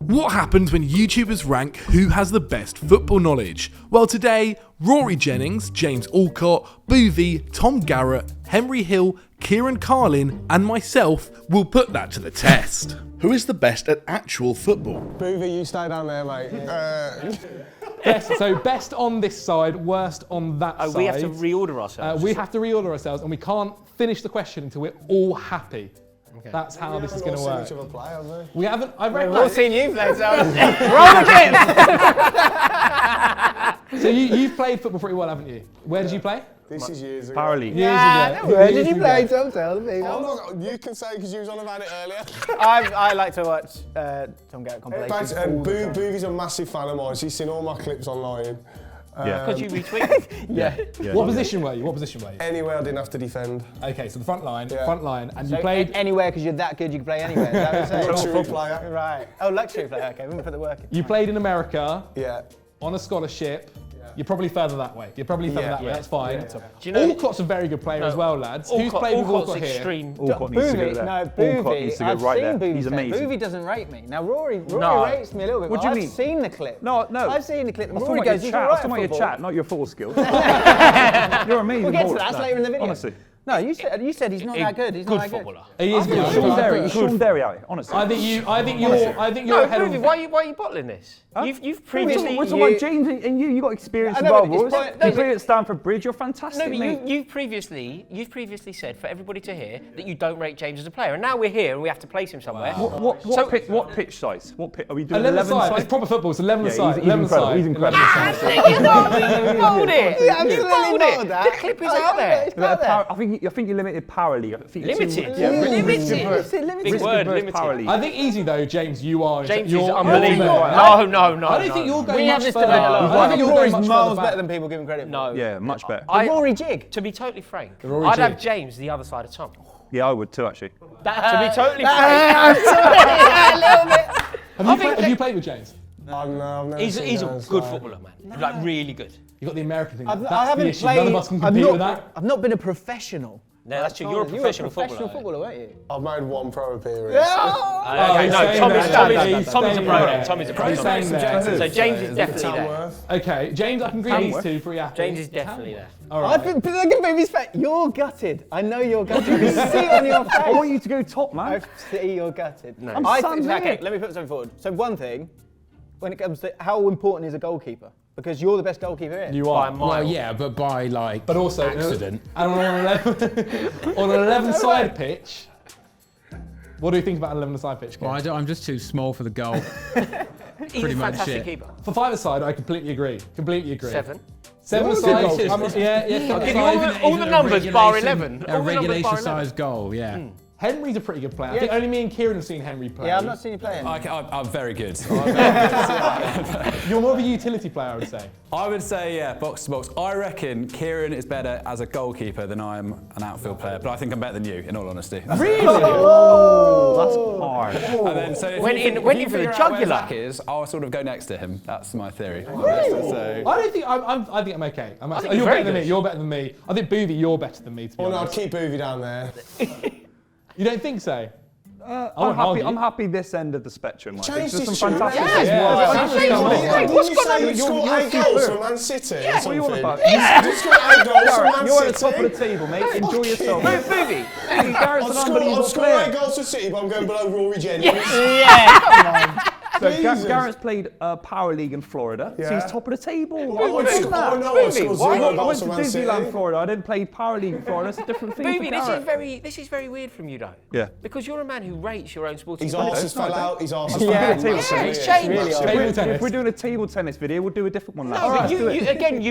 What happens when YouTubers rank who has the best football knowledge? Well, today, Rory Jennings, James Alcott, Boovy, Tom Garrett, Henry Hill, Kieran Carlin and myself will put that to the test. Who is the best at actual football? Boovy, you stay down there, mate. Best on this side, worst on that side. We have to reorder ourselves. We have to reorder ourselves and we can't finish the question until we're all happy. Okay. That's how this is going to work. Each other play, have we? We haven't. We've all seen you play, so roll again. So you've played football pretty well, haven't you? Where did you play? This is years ago. Paraleague. Where did you play? Don't tell me. You can say because you was on about it earlier. I like to watch Tom Garrett compilations. And Boovy's a massive fan of mine. She's seen all my clips online. Because you retweet. Yeah. What position were you? Anywhere I didn't have to defend. Okay, so the front line, and So you played anywhere because you're that good you can play anywhere. Is that what you're saying? Luxury player. Right. Oh, luxury player. Okay, we can put the work in. You played in America. Yeah. On a scholarship. You're probably further that way. That's fine. Do you know, Alcott's a very good player as well, lads. Who's played with Alcott here? Extreme. Alcott needs to go there. Alcott needs to go right there. He's amazing. Boovy doesn't rate me. Now Rory rates me a little bit. What do you mean? I've seen the clip. No. I've seen the clip. I'm Rory talking goes, about your chat, not your football skills. You're amazing. We'll get to that later in the video. Honestly. No, you said he's not that good. He's not that good. Footballer. He is good. He's Sean Derry out here, honestly. I think you're ahead of. Why are you bottling this? Huh? You've previously. We're talking about James and you got experience in World Wars. You played at Stamford Bridge, you're fantastic, mate. You've previously said for everybody to hear that you don't rate James as a player, and now we're here and we have to place him somewhere. What pitch size? What pitch are we doing? 11 side. It's proper football. It's 11 side. He's incredible. He's incredible. You bowled it. You bowled it. The clip is out there. I think you limited Paraleague. Limited. Limited. Big word. Limited. I think easy though, James. James is unbelievable. No. I don't think you're going We have much this further. debate a lot. I think you're going much miles further better back. than people give him credit for. No. Yeah, much better. Rory Jig. To be totally frank, I'd have James the other side of Tom. Yeah, I would too, actually. To be totally frank. A little bit. Have you played with James? No, He's a good footballer, man. Like really good. You got the American thing. I That's haven't the issue. played. None of us can compete with that. I've not been a professional. No, that's true. You're a professional footballer, weren't you? I've made one pro appearance. Okay, no, Tommy's a pro. Tommy's a pro. So James is definitely there. Okay, James, I can agree these two pretty happy. James is definitely there. All right. Look at Baby's face. You're gutted. I know you're gutted. You can see it on your face. I want you to go top, man. I see you're gutted. No. Okay, let me put something forward. So one thing, when it comes to how important is a goalkeeper? Because you're the best goalkeeper here. You are. Well, yeah, but by like also accident. And on an 11-side pitch, what do you think about an 11-side pitch? Well, I'm just too small for the goal. He's a fantastic keeper. For 5-a-side, I completely agree. 7-a-side. Yeah. All the numbers bar 11. A regulation-sized goal, yeah. Henry's a pretty good player. I think only me and Kieran have seen Henry play. Yeah, I've not seen you play him. I'm very good. You're more of a utility player, I would say. I would say, yeah, box to box. I reckon Kieran is better as a goalkeeper than I am an outfield player, but I think I'm better than you, in all honesty. Really? Oh, that's hard. And then, so if went you for the figure out where jugular. Zach is, I'll sort of go next to him. That's my theory. Really? So, I don't think I think I'm okay. think You're very better than good. me. You're better than me. I think Boovy, you're better than me. To be Well, no, I'd honest. keep Boovy down there. You don't think so? I'm happy this end of the spectrum. Changed There's his some tune. fantastic. What's going on? You scored 8 goals for Man City or What are something. you on about? You scored 8 goals for Man You're at the City. top of the table, mate. Enjoy yourself. Boovy. Garrett's an unbelievable I've scored 8 player. goals for City, but I'm going below Rory Jennings. Yeah, come on. So Jesus. Garrett's played Power League in Florida, so Yeah. he's top of the table. I went to Disneyland, Florida. I didn't play Power League in Florida. That's a different thing. Boovy, this is very weird from you, though. Yeah. Because you're a man who rates your own sporting His ability. arse has fell out. His arse has Yeah, fell out. it's changed. If we're doing a table tennis video, we'll do a different one. No, but you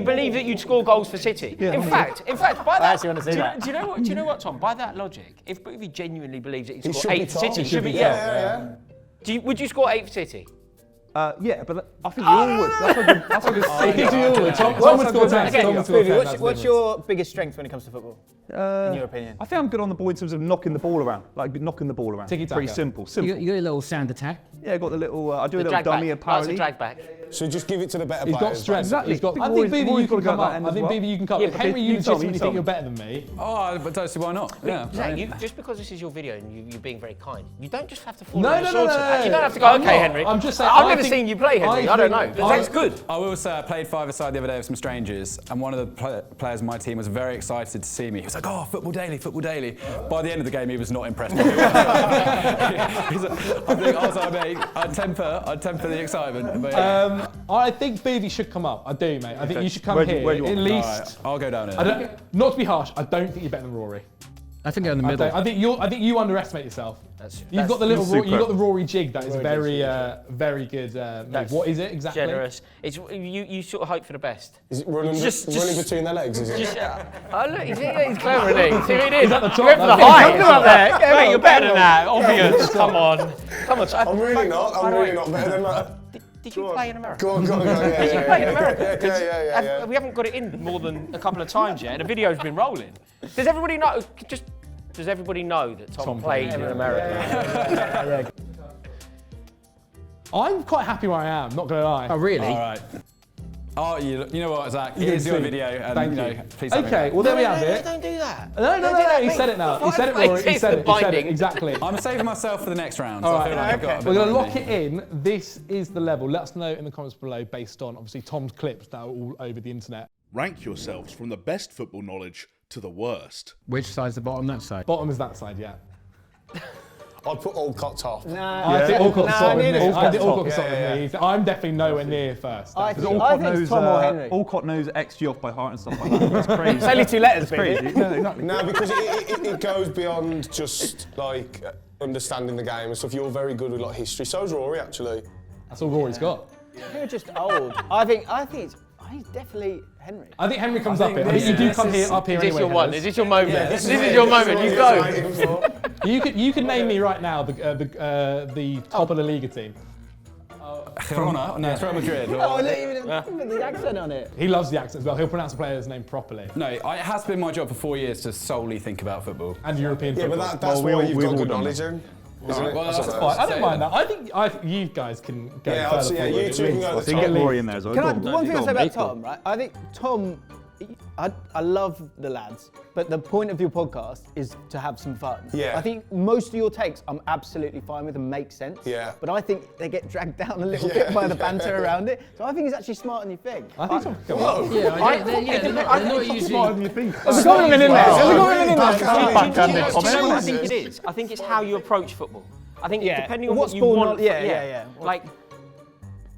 believe that you'd score goals for City. Yeah. In fact, by that, actually want to see that. Do you know what, Tom? By that logic, if Boovy genuinely believes that he'd He score should be 8 for top. City, He should be top. Yeah. Would you score 8 for City? Yeah, but I think you all would. That's a good Tom would score 10. Tom would score 10. What's your biggest strength when it comes to football? In your opinion? I think I'm good on the ball in terms of knocking the ball around. Tiki-taka. Pretty simple. You got a little sound attack. Yeah, I got the little. I do a The little drag dummy back. at Power Lots of League. drag back. So just give it to the better He's players. got strength. Exactly. He's got, I Rory's- think, BB, you Rory's can gotta go come at up. that end I as think, well. BB, you can come Yeah, up. but Henry, you you tell me, legitimately you think tell you're me. better than me. Oh, but don't see why not. Yeah. Zach, just because this is your video and you're being very kind, you don't just have to fall No, on no, the no, sword no, to that. no, You don't have to go, I'm okay, not. Henry. I'm just saying, I've I never think- seen you play, Henry. I don't know. think- That's good. I will say I played five-a-side the other day with some strangers, and one of the players on my team was very excited to see me. He was like, "Oh, football daily, football daily." By the end of the game, he was not impressed. He's like, I was like, mate, I'd temper the excitement. But, I think BB should come up. I do, mate. I think you should come Where do here. you want At him? least. Alright, I'll go down here. I don't, not to be harsh, I don't think you're better than Rory. I think in the middle. I think you underestimate yourself. You've got the You've got the Rory jig that is very good. Move. What is it exactly? Generous. It's you sort of hope for the best. Is it running between their legs? Is it? Oh look, he's clever, isn't he? See what he did? He's at the top. He went for the That's it. height. Come up there. Mate, you're better than that. Obvious. Come on. I'm really not. I'm really not better than that. Did you play in America? Go on. Yeah. Did you play in America? Yeah. We haven't got it in more than a couple of times yet. The video's been rolling. Does everybody know? Does everybody know that Tom played in America? I'm quite happy where I am. Not gonna lie. Oh, really? All right. Oh, you know what, Zach? Here's your video, and Thank you know, you. please. Have me Okay, back. well there we have it. Don't do that. No. He said it now. He said it, Rory. He said it. Exactly. I'm saving myself for the next round. All So I right, feel like I've got a bit we're going to more lock in it in. This is the level. Let us know in the comments below based on, obviously, Tom's clips that are all over the internet. Rank yourselves from the best football knowledge to the worst. Which side's the bottom? That side. Bottom is that side, yeah. I'd put Alcott top. I think Alcott's sort of me. I think top. Alcott's sort of me. I'm definitely nowhere near first. Because Alcott knows Alcott knows XG off by heart and stuff like that. That's crazy. It's only 2 letters, Crazy. baby. No, exactly. No, because it goes beyond just like understanding the game and stuff. You're very good with like history. So's Rory actually. That's all Rory's got. You're just old. I think he's definitely Henry. I think Henry comes up here. I think you do come here up here Is this anyway. your one? Heathers. Is this your moment? This is your moment. You go. You could name me right now the top of the Liga team. Girona? No, it's Real Madrid. Oh, look, even put the accent on it. He loves the accent as well. He'll pronounce the player's name properly. No, it has been my job for 4 years to solely think about football. And European Yeah, football. but that's why you've got good knowledge in. Isn't it? Well, that's Fine, I don't mind that. I think you guys can go Yeah, further obviously, forward. you two can go So you get Rory in there as well. One thing I say about Tom, right? I think Tom, I love the lads, but the point of your podcast is to have some fun. Yeah. I think most of your takes I'm absolutely fine with and make sense. Yeah. But I think they get dragged down a little bit by the banter around it. So I think it's actually smarter than you think. I think Tom can go. Yeah, they're not usually. There's a compliment in there. There's a compliment in there. Do you know what I think it is? I think it's how you approach football. I think depending on what you want. Yeah. Like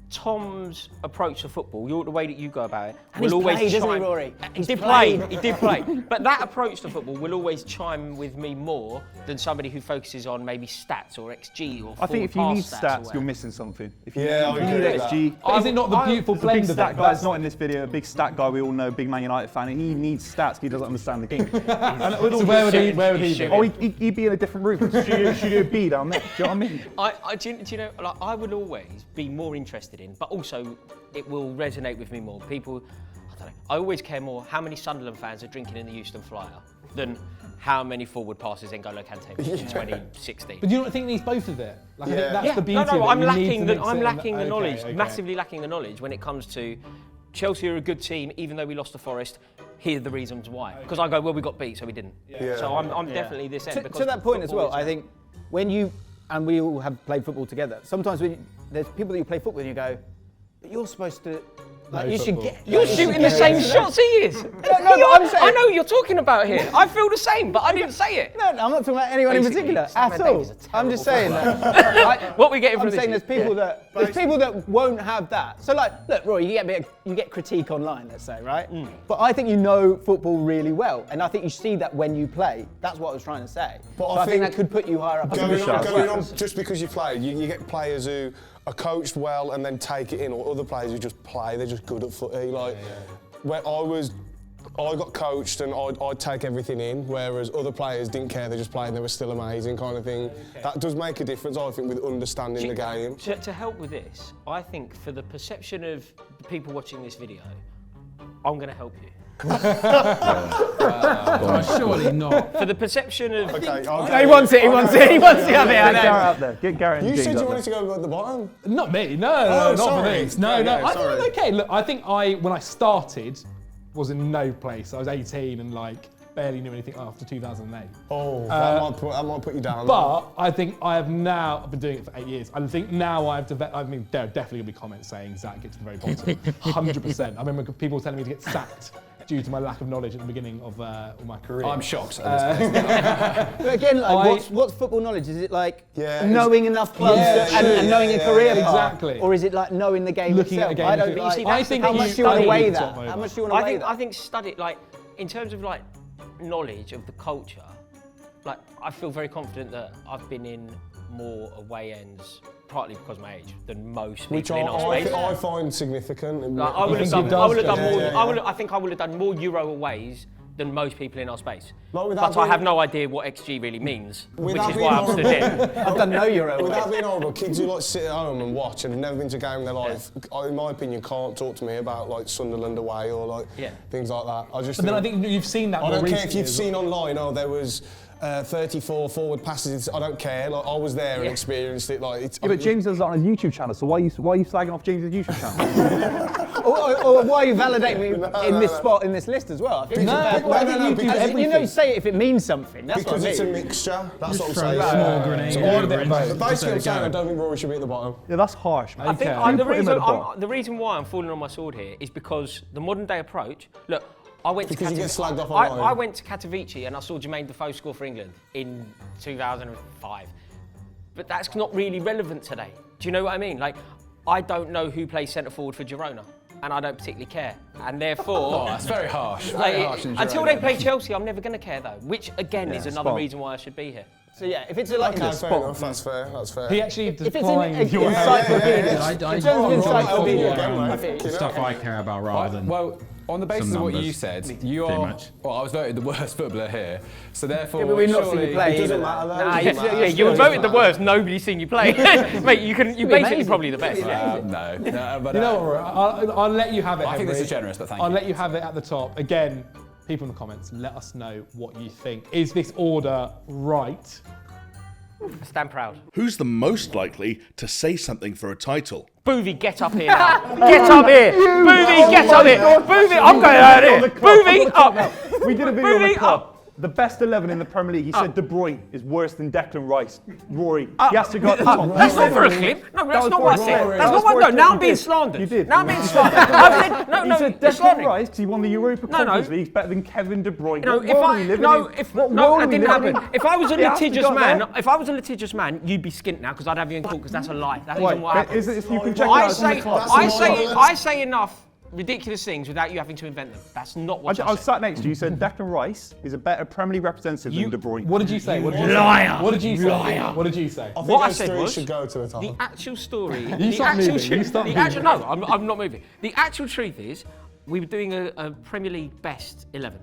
Tom's approach to football, the way that you go about it, And will he's always played, chime. hasn't he, Rory? He did play. But that approach to football will always chime with me more than somebody who focuses on maybe stats or XG or. I think if you need stats, stats, you're missing something. If you, Yeah, I if you agree need with XG. But is it not the beautiful There's a big blend of stat that? guy that's not in this video, a big stat guy we all know, big Man United fan, and he needs stats, he doesn't understand the game. And with all So where would due he respect- be? Oh, he'd be in a different room, Studio B down there, do you know what I mean? Do you know, like, I would always be more interested in, but also it will resonate with me more. People, I don't know, I always care more how many Sunderland fans are drinking in the Euston Flyer than how many forward passes N'Golo Kante made in 2016. But do you not think he's both of it? Like, I think that's the beauty No, of it. I'm You need lacking to the, mix I'm it lacking and- the knowledge, okay. massively lacking the knowledge when it comes to Chelsea are a good team, even though we lost to Forest. Here are the reasons why. Because I go, well, we got beat, so we didn't. So I'm definitely this end. To that point as well, I think when you, and we all have played football together, sometimes there's people that you play football with and you go, but you're supposed to, like, you should get. You're shooting the same shots he is. No, but I'm saying. I know what you're talking about here. I feel the same, but I didn't say it. No, I'm not talking about anyone Basically, in particular Sam at Davies all. is a I'm just terrible saying that. What we getting from I'm this saying is- there's people that won't have that. So like, look, Roy, you get critique online, let's say, right? But I think you know football really well, and I think you see that when you play. That's what I was trying to say. But So I think that could put you higher up. Going on, just because you play, you get players who are coached well and then take it in, or other players who just play, they're just good at footy. Like, where I got coached and I'd take everything in, whereas other players didn't care, they just played and they were still amazing kind of thing. That does make a difference, I think, with understanding the game. To help with this, I think for the perception of the people watching this video, I'm going to help you. Oh, surely not. For the perception of... Okay, No, he wants it. He wants it. He wants to have it. I Get know. Garrett up there. Get Garrett and you James said you up wanted there. to go at the bottom. Not me. No, Oh, not sorry. for me. No, Yeah, no. I sorry. think I'm okay. Look, I think when I started, was in no place. I was 18 and like barely knew anything after 2008. Oh, that might put you down. But I think I have now, I've been doing it for 8 years. I think now I've developed, I mean, there are definitely gonna be comments saying Zach gets to the very bottom. 100%. I remember people telling me to get sacked due to my lack of knowledge at the beginning of my career. I'm shocked at this. But again, like, what's football knowledge? Is it like Yeah, knowing enough clubs and knowing a career path? Exactly. Or is it like knowing the game Looking at itself? a game. I don't But you like. see, that's I think how you much do you want to study weigh it that? top How over. much do you want to weigh that? I think study, like, in terms of like knowledge of the culture, like I feel very confident that I've been in more away ends, partly because of my age, than most which people in our space. I find significant. Like, I would have think done. it I would have does, done more. yeah. I think I would have done more Euro aways than most people in our space. Like, without But I being- have no idea what XG really means, which Without is being why I've stood here. I've done no Euro. Without being horrible, kids who like sit at home and watch and have never been to a game in their life, in my opinion, can't talk to me about like Sunderland away or like things like that. I just. But then I think you've seen that I more don't care if recently you've as well. seen online. Oh, there was 34 forward passes. I don't care. Like I was there and experienced it. Like it's. Yeah, but James does that on his YouTube channel, so why are you slagging off James' YouTube channel? Or why are you validating me in this spot in this list as well? I think because say it if it means something. That's because what I it's a mean. mixture. That's what I'm Throw saying. a small grenade. So over all of it, and but just basically, I'm let it saying I go. don't think Rory should be at the bottom. Yeah, that's harsh, man. I think Okay. the Put him at the bottom. reason why I'm falling on my sword here is because the modern day approach. Look, I went Because to you get slagged off I online. went to Katowice and I saw Jermaine Defoe score for England in 2005. But that's not really relevant today. Do you know what I mean? Like, I don't know who plays centre forward for Girona, and I don't particularly care. And therefore, Oh, that's very harsh. like, Very harsh. in until Girona. they play Chelsea, I'm never going to care though. Which again is another spot. reason why I should be here. So yeah, if it's like Okay, a fair spot. enough. That's fair. That's fair. He actually If it's defined your encyclopedia. I In terms of follow encyclopedia, football, I mate. think. the stuff I care about rather than. Well, on the basis some of what you numbers. said, you Pretty are. much. Well, I was voted the worst footballer here, so therefore. Yeah, but we've not seen surely- you play. It doesn't either. matter though. Nah, It doesn't matter. you were voted the worst. Nobody's seen you play, mate. You're basically amazing. probably the best. No, but You know what, Rory? I'll let you have it, I think this Henry. is generous, but thank I'll you. let you have it at the top. Again, people in the comments, let us know what you think. Is this order right? Stand proud. Who's the most likely to say something for a title? Boovy, get up here now. Get up here. Boovy, get up here. Boovy, I'm going out here. Boovy, up. We did a video on the Boovy, club. up. The best 11 in the Premier League. He said De Bruyne is worse than Declan Rice. Rory, he has to go at the top. That's not for a clip. No, that's was not for what a I said. clip. That's That was not what for I a know. Now clip. I'm being You did. slandered. You did. Now I'm being slandered. I've said, no, He no, said it's Declan slandering. Rice, because he won the Europa No, no. Conference League, is better than Kevin De Bruyne. No, What if world are I we living no, in? if What no, world that are we didn't living happen. in? If I was a He has to litigious go man, there. if I was a litigious man, you'd be skint now because I'd have you in court because that's a lie. That Why? isn't what happened. Is it, you can check I that out on the say, clock. I say enough ridiculous things without you having to invent them. That's not what I I was said. sat next to you. You said Declan Rice is a better Premier League representative than De Bruyne. What did you say? What did you Liar. say? What did you say? Liar. What did you say? I think What I those said three was should go to the top. the actual story. You the stop actual moving, you stop the moving. actual, no, I'm not moving. The actual truth is, we were doing a Premier League best 11,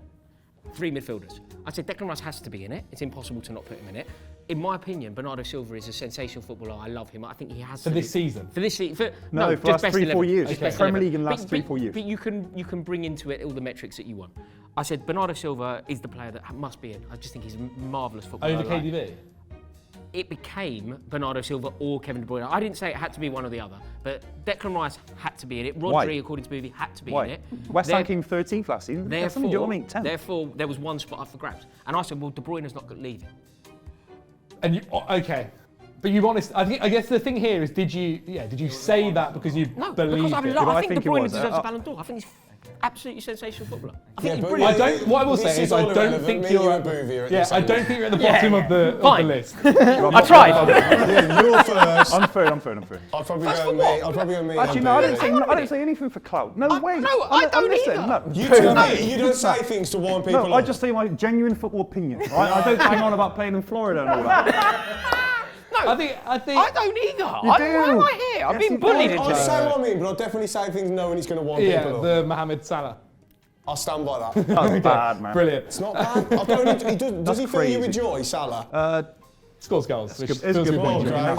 3 midfielders. I said Declan Rice has to be in it. It's impossible to not put him in it. In my opinion, Bernardo Silva is a sensational footballer. I love him. I think he has For to this be. season? For this season. No, for the just last best 3-4 11. years. Just Okay. best Premier 11. League in the last 3-4 years. But you can bring into it all the metrics that you want. I said Bernardo Silva is the player that must be in. I just think he's a marvellous footballer. Over KDB? It became Bernardo Silva or Kevin De Bruyne. I didn't say it had to be one or the other, but Declan Rice had to be in it. Rodri, Why? according to Boovy, had to be Why? in it. West Ham There- came 13th last season. That's only, do you know what I mean? 10th. Therefore, there was one spot up for grabs. And I said, well, De Bruyne's not leaving. And you, okay. But you honest, I guess the thing here is, did you say that because you No, believed because it? I think think De it Bruyne was. deserves a Ballon d'Or. I think he's absolutely sensational footballer. I think Yeah, he's but brilliant. I don't. What I will This say is is, I all don't irrelevant. think Me, you're. you and Boovy are at the Yeah, I same don't think you're at the bottom of the Fine. list. I tried. Yeah, you're first. Unfair. I'd probably go with me. I'd probably go with me. Actually, and no, I Boovy. didn't say anything for clout. No way. no, I don't listen, either. No. You don't say things to warn people No, I off. just say my genuine football opinion. Right? I don't hang on about playing in Florida and all that. I think. I don't either. Why do. am I here? I'm Yes, being you bullied do. into I'll it. say what I mean, but I'll definitely say things knowing it's going to warn Yeah, people off. the Mohamed Salah. I'll stand by that. That's bad, man. Brilliant. It's not bad. I don't, does he fill you with crazy. joy, Salah? Scores goals. Which It's feels good good point, when you Jimmy. win.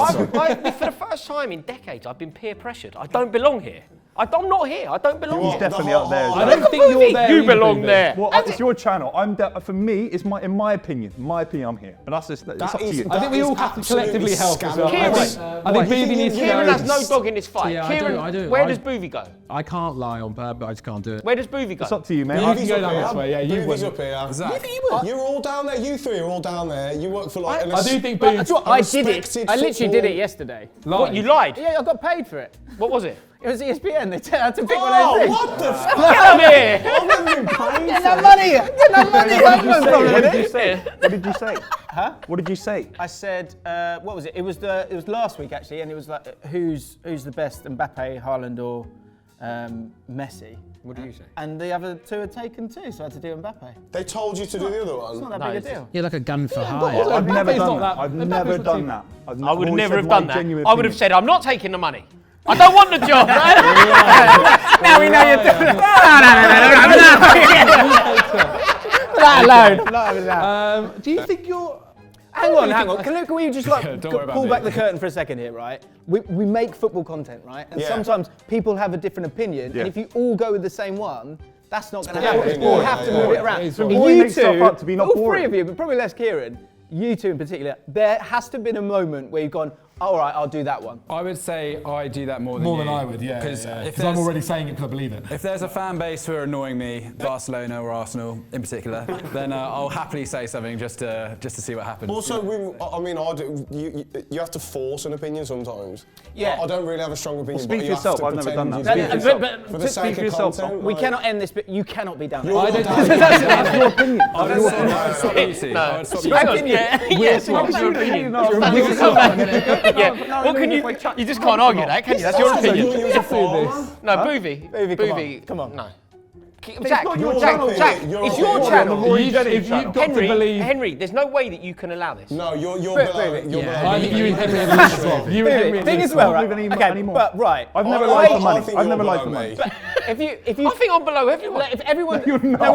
That's for the first time in decades, I've been peer pressured. I don't belong here. I'm not here. I don't belong He's here. Definitely up there. I don't think you're there. You either, belong Booby. there. Well, it's your channel. For me, it's in my opinion, I'm here. But that's just, it's up to you. I think we all have to collectively help as well. Kieran. I think Booby needs to Kieran go. has no dog in this fight. Yeah, Kieran, I do. where does Boovy go? I can't lie on purpose, but I just can't do it. Where does Boovy go? It's up to you, mate. You can go down this way. Yeah, you Boovy's win. up here. Zach. You're all down there. You three are all down there. You work for like. I do think That's Booby. what I did it. respected I literally football- did it yesterday. What, you lied? Yeah, I got paid for it. What was it? It was ESPN. They had to pick one Oh, of those things. what the fuck? Get him here! I've never been paid Get for that it. money! Get that money! That's no problem What with did you it. say? What did you say? Huh? What did you say? I said, what was it? It was last week actually, and it was like, who's the best, Mbappe, Haaland, or Messi? What do you say? And the other two had taken two, so I had to do Mbappe. They told you to do the other It's not one. that big a deal. You're like a gun for but hire. also- I've never Mbappe's done not that. that- I've Mbappe's never not done too- that. I would always never said have my done that. genuine I would have opinion. said, I'm not taking the money. I don't want the job. Now we know you're doing it. That alone. Not having that. Do you think you're? Hang on. Can we just like Don't worry about pull me. back the curtain for a second here, right? We make football content, right? And Yeah. sometimes people have a different opinion, Yeah. and if you all go with the same one, that's not going to boring, happen. yeah, You have to yeah, move yeah. it around. It is And boring. Or you you make stuff two, up to be not all boring. three of you, but probably less Kieran, you two in particular, there has to have been a moment where you've gone, all right, I'll do that one. I would say I do that more than More you. than I would, yeah. Because Because I'm already saying it because I believe it. if there's a fan base who are annoying me, Barcelona or Arsenal in particular, then I'll happily say something just to see what happens. Also, you have to force an opinion sometimes. Yeah. I don't really have a strong opinion. Speak but for you have yourself, to I've never pretend done you that. do. Speak for yourself. For the Speak sake for of yourself, content, We like- cannot end this, but you cannot be down there. You're I not don't- down there. That's your opinion. I would swap you. I would swap you. Hang on, yes, what's your opinion? Yeah, what can you? You just can't argue that, can you? That's your Sounds like opinion. you was a farmer. No, Boovy. Boovy, come on. No. Zach, not your Zach, channel. Zach, You're it's a your farmer. channel. If you've got to believe. Henry, there's no way that you can allow this. No, you're below it. You're Yeah. below I it. think you and Henry are the least wrong. You and Henry are the Thing least as well, wrong. right? Not Okay, anymore. but right. I've never I- lied for I money. think I've you're never lied for below money. me. If you I think I'm below everyone. If everyone, You're not. no,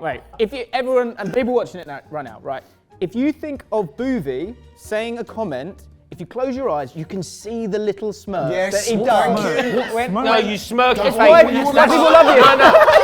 wait. If everyone and people watching it now, run out, right? If you think of Boovy saying a comment, if you close your eyes, you can see the little smirk Yes, that he thank does. you. No, you smirk your It's face. why people love you.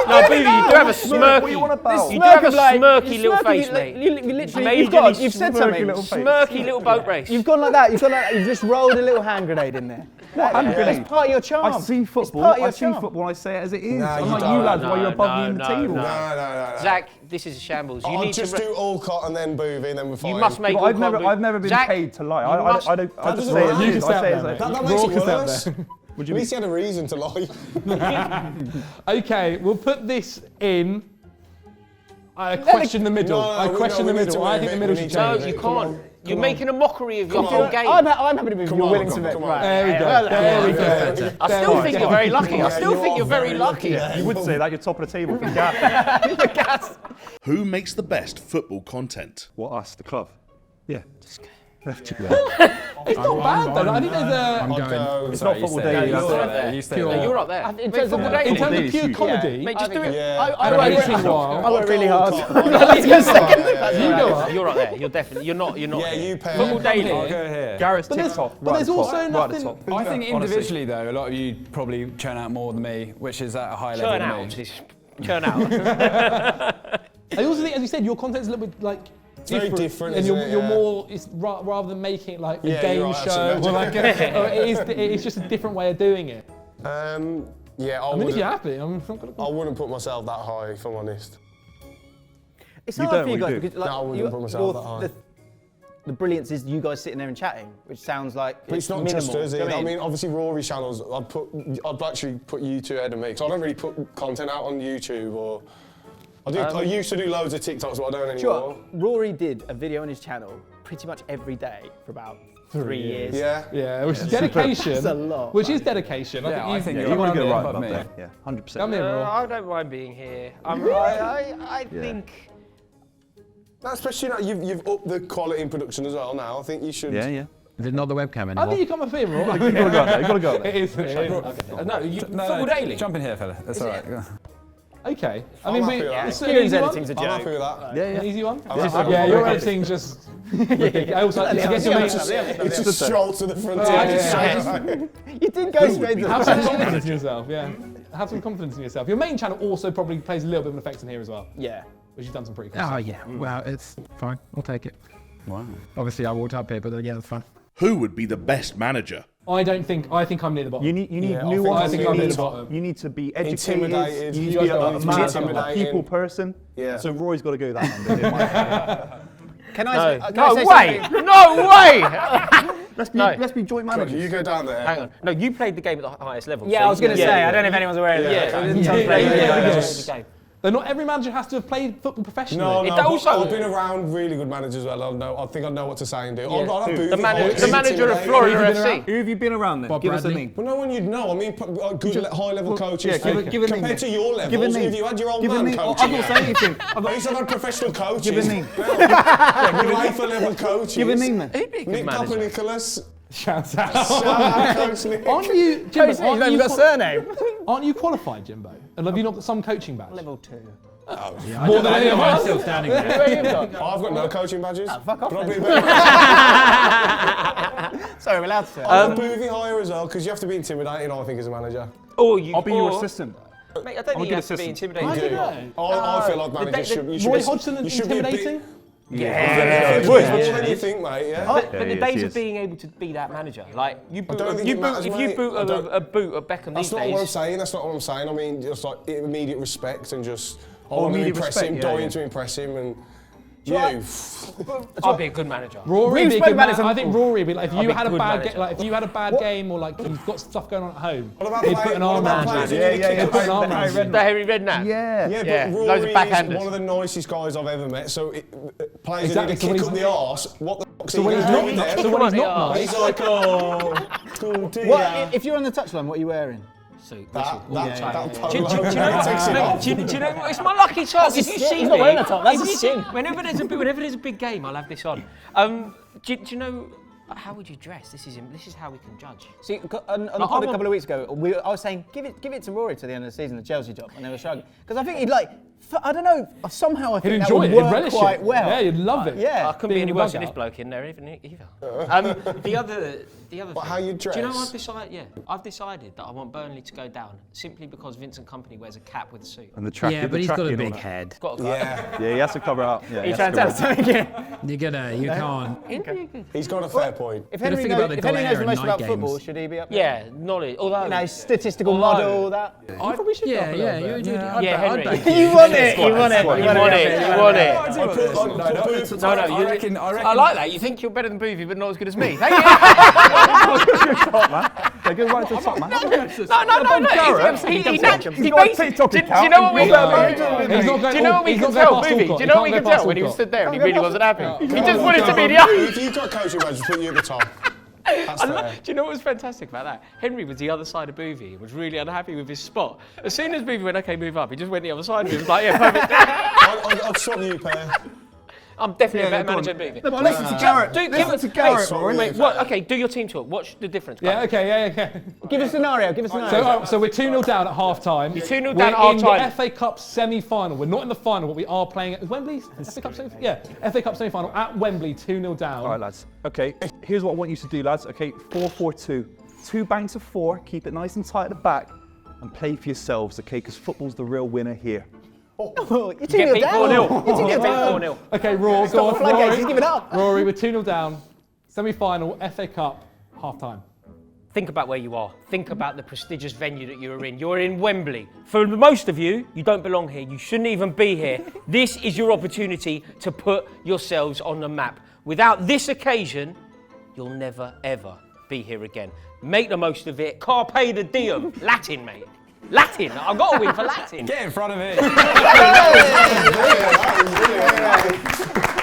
No, Boovy, you do have a smirky. What are you on about? You do have a Smirky, smirky little smirky, face, you mate. literally, Majorly you've said smirky something. little face. Smirky little boat race. You've gone like that. You've just rolled a little hand grenade in there. hand grenade? It's part of your charm. I see It's football. part of your I see charm. football. I say it as it is. No, I'm you like don't. you lads, No, while you're above me in the no, table. no. No. Zach, this is a shambles. You I'll need just to. do Allcott and then Boovy and then we're fine. You must make. But I've never been Zach, paid to lie. you I must- don't. I just doesn't say it matter. as You it can is. stay I up say it there, as mate. it That Raw makes it can stay up worse. there. Would At you least he had a reason to lie. Okay, we'll put this in. I question the middle. No, I question we the need to middle. I move think the it, middle we should need to No, change. move you it. Come can't. on, You're come making a mockery of your Come whole on. game. I'm happy to be. You're on, willing come to on, make. come on. Right. There we go. There we go. I still think you're very lucky. I still Yeah, think you you're are very very lucky. lucky. You would say that you're top of the table for gas. Who makes the best football content? What us, the club? Yeah. It's not bad though. I think there's I'm a. going. It's not football daily. You that's stay it. there. You stay Pure. there. You're up there. In Wait, terms of football the- daily. In terms Daily of pure is huge. comedy, Mate, just do it. Yeah. I I've work been really listening a while. I work really hard. You go up. You're up there. You're definitely. You're not. You're not. Yeah, here. you pay. Football daily. I'll go here. Gareth's But there's, TikTok. but there's also Right at nothing. the top. I think Honestly. individually though, a lot of you probably churn out more than me, which is at a high level Churn than out. me. Churn out. I also think, as you said, your content's a little bit like. very different, and isn't you're it? Yeah. more. It's rather than making it like a Yeah, game you're right, show actually, or like it's just a different way of doing it. Yeah, I mean, if you're happy, I'm not gonna. I wouldn't put myself that high, if I'm honest. It's You hard don't, for you or you guys do? because like, No, I wouldn't put myself that high. the brilliance is you guys sitting there and chatting, which sounds like But it's not minimal. just us, Do you know I what mean, obviously Rory's channels, I'd actually put you two ahead of me, because I don't really put content out on YouTube or... I used to do loads of TikToks, but I don't anymore. Sure. Rory did a video on his channel pretty much every day for about 3 years. Yeah. Yeah, which is dedication. That's a lot. Which is dedication. Yeah, I think Yeah, you're you want to above get me, right above above me. there. Yeah, 100%. Come here, Raw. I don't mind being here. I think. No, especially now you've upped the quality in production as well now. I think you should... Yeah. Is it not the webcam I anymore? think you come a favour. You gotta go up there. You gotta go up there. It is. No, No, football daily. Jump in here, fella. That's all right. Okay. I I'm mean, happy with that. it's an Kieran's easy one. editing's a I'm joke. happy with that. An easy one? happy Yeah, with your that. editing's just ridiculous. I also, I guess your main... It's just stroll to the front. You did go straight to Have the some confidence in yourself, yeah. Have some confidence in yourself. Your main channel also probably plays a little bit of an effect in here as well, Yeah. which you've done some pretty cool Oh, stuff. yeah. Well, it's fine. I'll take it. Wow. Obviously, I walked up here, but yeah, that's fine. Who would be the best manager? I think I'm near the bottom. You need Yeah, I nuance. think You I'm near need- the bottom. You need to be educated. Intimidated. You need You to be guys a got man, a intimidating. people person. Yeah. So Roy's got to go that one. in my opinion. Can I say No way! something? No way! Let's be joint God, managers. you go down there. Hang on. No, you played the game at the highest level. Yeah, so I was going to you- say, I don't know if anyone's aware of that. Though not every manager has to have played football professionally. No, It no, but also- I've been around really good managers as well. I think I know what to say and do. Yeah. I'll have The Boothie, manager of intimidating. Florida Who have you been FC. Who have you been around then? Bob Give us a Bradley. name. Well, no one you'd know. I mean, good high-level coaches. Yeah, give a name. Compared to your levels, Give a name. if you had your old Give a man name. coaching. I'm not saying anything. I used to have professional coaches. Give a name. UEFA-level coaches. Give a name then. He'd be a good Nick manager. Papanikolaou. Shout out. Shout out, Coach Nick. Aren't you, Jimbo, He's not even got a surname. aren't you qualified, Jimbo? And have you not got some coaching badge? Level 2. More than any of I'm us? still standing there. I've got no coaching badges. Fuck off But I'll then. be better. Sorry, we're allowed to say. I'll Boothie higher as well, because you have to be intimidating, I think, as a manager. Or you. I'll be your or- assistant. Mate, I don't think you have to be assistant. intimidating. I feel like managers should. You should Roy be- Hodgson you should be a bit- intimidating? Yeah. More than you think, mate. Yeah. But the yes, days he of is. being able to be that manager, like you boot, don't think you it boot matters, if you mate. boot I don't- a boot at Beckham That's these not what I'm days. saying. That's not what I'm saying. I mean, just like immediate respect and just I want to immediate impress respect, him, yeah, dying yeah. to impress him, and I'd be a good manager. Rory We've would be a spoken good about man. this on- I think Rory would be like, if you be had a good bad manager. game, like if you had a bad game or like you've got stuff going on at home, What about he'd put an arm around players you. who need to kick Put an up? arm around you. The Harry Redknapp. Yeah. Yeah, Yeah, but loads of Rory is backhanders. one of the nicest guys I've ever met. So players Exactly, who so need when to kick he's- up the arse. What the fuck's So he when he's gonna not, do with them? so when he's not nice, He's like, oh dear. What, if you're on the touchline, what are you wearing? Suit. That polo. Do you know Takes it off. what? It's my lucky chance. If you see he's me, not wearing a top, that's if a you- sin. Whenever there's a big game, I'll have this on. Do you know how would you dress? This is how we can judge. See, on the pod a couple of weeks ago, I was saying, give it to Rory to the end of the season, the Chelsea job, and they were struggling. Because I think he'd like, I don't know, somehow I He'd think that enjoy would it, he'd work relish quite it. well. Yeah, you'd love it. Yeah. I couldn't be Being any in worse the than this dugout. bloke in there either. The other What, thing. how you Do you know dress? I've decided that I want Burnley to go down simply because Vincent Kompany wears a cap with a suit. And the track. Yeah, but he's got a big head. Got a guy. Yeah, Yeah, he has to cover up. Yeah, he He's has trying to to cover tell up. us something again. You can't. he's got a fair point. If Gotta Henry think knows, about the if Henry knows glare the in most night about games. football, should he be up there? Yeah, knowledge. Although You know, statistical Although- model, all that. You probably should go for a Yeah, little bit. Yeah, Henry. You want it, you want it. You want it. No, I reckon- I like that. You think you're better than Boovy, but not as good as me. Thank you. They go right to the top, man. No. He got basically. TikTok Do account. you know what we He's not going Do you know what we he's can not going tell, past Boovy? Walcott. Do you know what we He can can't tell go when he past was stood there and he really wasn't happy? He Come just on, wanted to come be on. the other. If you've got coaching badges, put you at the top. That's fair. Do you know what was fantastic about that? Henry was the other side of Boovy and was really unhappy with his spot. As soon as Boovy went, okay, move up, he just went the other side of him. He was like, yeah, perfect. I'd swap you, pair. I'm definitely a better manager than Boovy. No, but listen to Garrett. Give to Garrett, Rory. Wait, what? Okay, do your team talk. What's the difference? Yeah, okay, yeah. Give us a scenario, So we're 2-0 down at half time. You're 2-0 We're down at half in time. the FA Cup semi-final. We're not in the final, but we are playing at Wembley. FA Cup semi-final? Yeah, FA Cup semi-final at Wembley, 2-0 down. All right, lads. Okay, here's what I want you to do, lads. Okay, 4-4-2. 2 banks of 4, keep it nice and tight at the back, and play for yourselves, okay? Because football's the real winner here. You're Get 2-0 beat down. 4-0. You're 2-0 Get beat down. 4-0. Okay, Rory, go on. Floodgates, Rory. he's giving up. Rory, we're 2-0 down. Semi-final, FA Cup, half time. Think about where you are. Think about the prestigious venue that you're in. You're in Wembley. For most of you, you don't belong here. You shouldn't even be here. This is your opportunity to put yourselves on the map. Without this occasion, you'll never, ever be here again. Make the most of it. Carpe the diem. Latin, mate. Latin. I've got to win for Latin. Get in front of me. Yeah, that was brilliant.